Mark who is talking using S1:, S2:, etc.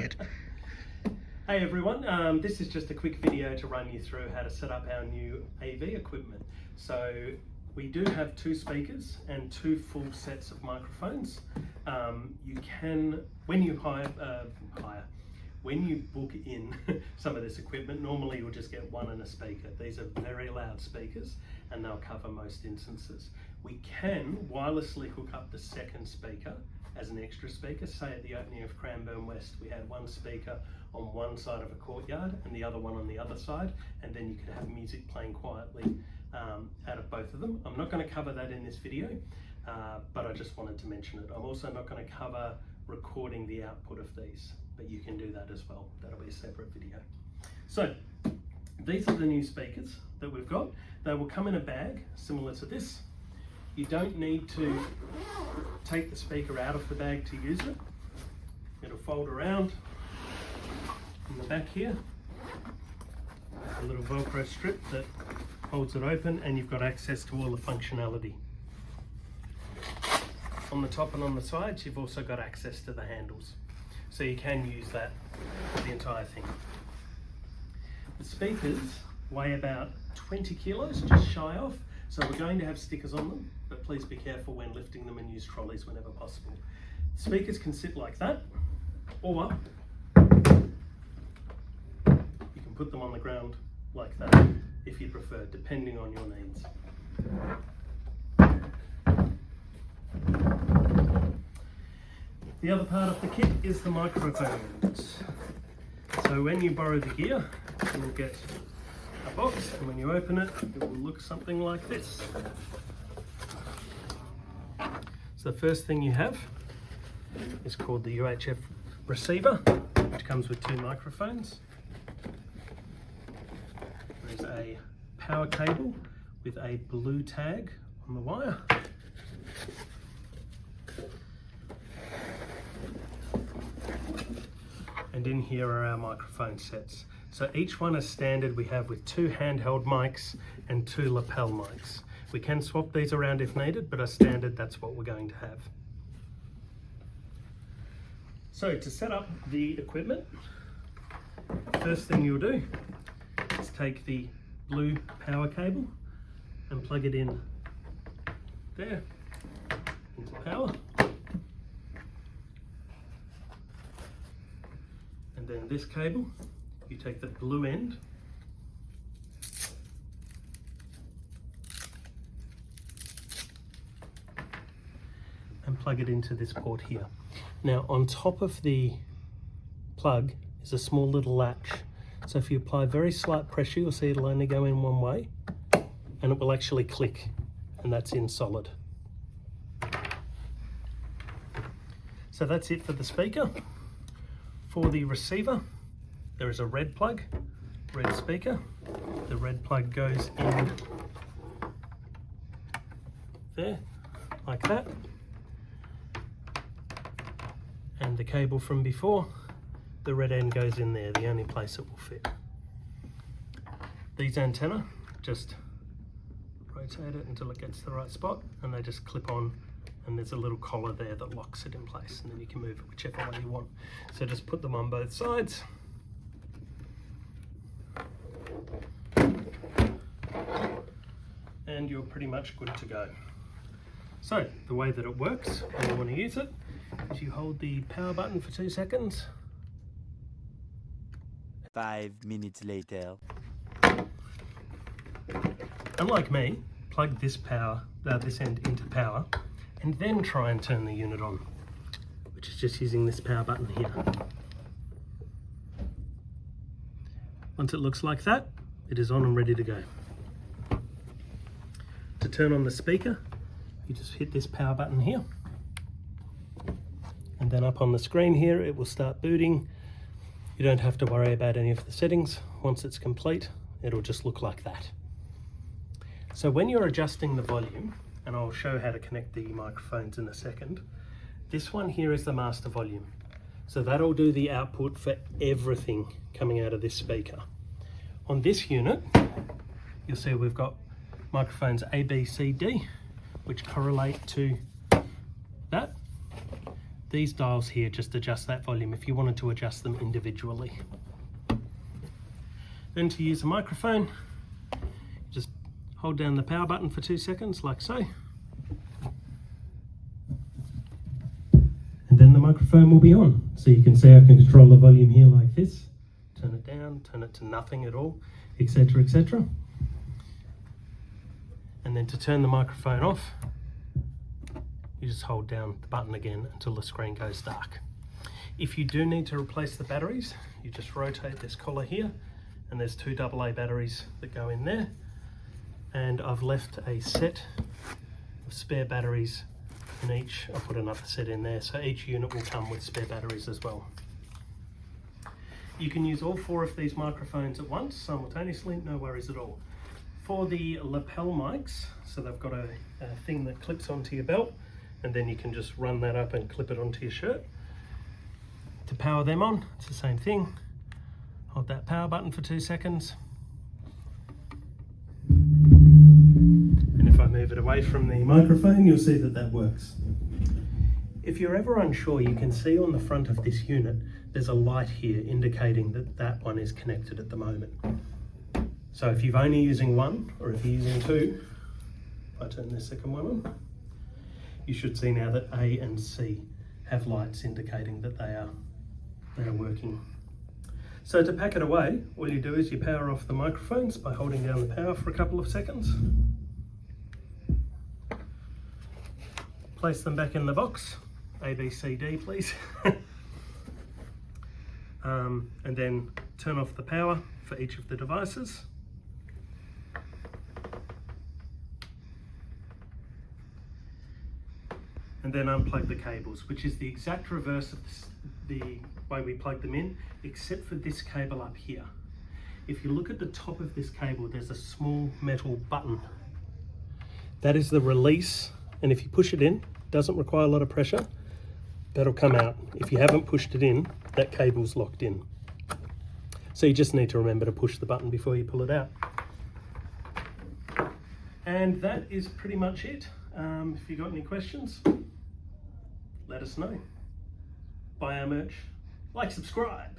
S1: ahead.
S2: Hey everyone, this is just a quick video to run you through how to set up our new AV equipment. So we do have 2 speakers and 2 full sets of microphones. You can, when you when you book in some of this equipment, normally you'll just get 1 and a speaker. These are very loud speakers and they'll cover most instances. We can wirelessly hook up the second speaker as an extra speaker. Say at the opening of Cranbourne West, we had 1 speaker on one side of a courtyard and the other one on the other side, and then you could have music playing quietly out of both of them. I'm not going to cover that in this video, but I just wanted to mention it. I'm also not going to cover recording the output of these, but you can do that as well. That'll be a separate video. So these are the new speakers that we've got. They will come in a bag similar to this. You don't need to take the speaker out of the bag to use it. It'll fold around in the back here. A little Velcro strip that holds it open, and you've got access to all the functionality. On the top and on the sides, you've also got access to the handles. So you can use that for the entire thing. The speakers weigh about 20 kilos, just shy of. So we're going to have stickers on them, but please be careful when lifting them and use trolleys whenever possible. Speakers can sit like that, or you can put them on the ground like that if you prefer, depending on your needs. The other part of the kit is the microphones. So when you borrow the gear, you will get a box, and when you open it, it will look something like this. So the first thing you have is called the UHF receiver, which comes with 2 microphones. There's a power cable with a blue tag on the wire. And in here are our microphone sets. So each one is standard. We have with 2 handheld mics and 2 lapel mics. We can swap these around if needed, but as standard, that's what we're going to have. So to set up the equipment, first thing you'll do is take the blue power cable and plug it in there into power. And then this cable, you take the blue end and plug it into this port here. Now on top of the plug is a small little latch. So if you apply very slight pressure, you'll see it'll only go in one way and it will actually click, and that's in solid. So that's it for the speaker. For the receiver, there is a red plug, red speaker. The red plug goes in there, like that. And the cable from before, the red end goes in there, the only place it will fit. These antennae, just rotate it until it gets to the right spot, and they just clip on, and there's a little collar there that locks it in place, and then you can move it whichever way you want. So just put them on both sides. And you're pretty much good to go. So the way that it works when you want to use it is you hold the power button for 2 seconds.
S3: 5 minutes later.
S2: Unlike me, plug this end into power, and then try and turn the unit on, which is just using this power button here. Once it looks like that, it is on and ready to go. To turn on the speaker, you just hit this power button here, and then up on the screen here it will start booting. You don't have to worry about any of the settings. Once it's complete, it'll just look like that. So when you're adjusting the volume, and I'll show how to connect the microphones in a second, this one here is the master volume. So that'll do the output for everything coming out of this speaker. On this unit, you'll see we've got microphones A, B, C, D, which correlate to that. These dials here just adjust that volume if you wanted to adjust them individually. Then to use a microphone, just hold down the power button for 2 seconds like so. And then the microphone will be on. So you can see I can control the volume here like this. Turn it down, turn it to nothing at all, etc, etc. And then to turn the microphone off, you just hold down the button again until the screen goes dark. If you do need to replace the batteries, you just rotate this collar here, and there's 2 AA batteries that go in there. And I've left a set of spare batteries in each. I'll put another set in there, so each unit will come with spare batteries as well. You can use all 4 of these microphones at once, simultaneously, no worries at all. For the lapel mics, so they've got a thing that clips onto your belt, and then you can just run that up and clip it onto your shirt. To power them on, it's the same thing. Hold that power button for 2 seconds. And if I move it away from the microphone, you'll see that that works. If you're ever unsure, you can see on the front of this unit, there's a light here indicating that that one is connected at the moment. So if you're only using one, or if you're using 2, if I turn this second one on, you should see now that A and C have lights indicating that they are working. So to pack it away, all you do is you power off the microphones by holding down the power for a couple of seconds. Place them back in the box, A, B, C, D please. And then turn off the power for each of the devices. And then unplug the cables, which is the exact reverse of the way we plug them in, except for this cable up here. If you look at the top of this cable, there's a small metal button. That is the release, and if you push it in, it doesn't require a lot of pressure, that'll come out. If you haven't pushed it in, that cable's locked in. So you just need to remember to push the button before you pull it out. And that is pretty much it. If you got any questions, let us know. Buy our merch, like, subscribe.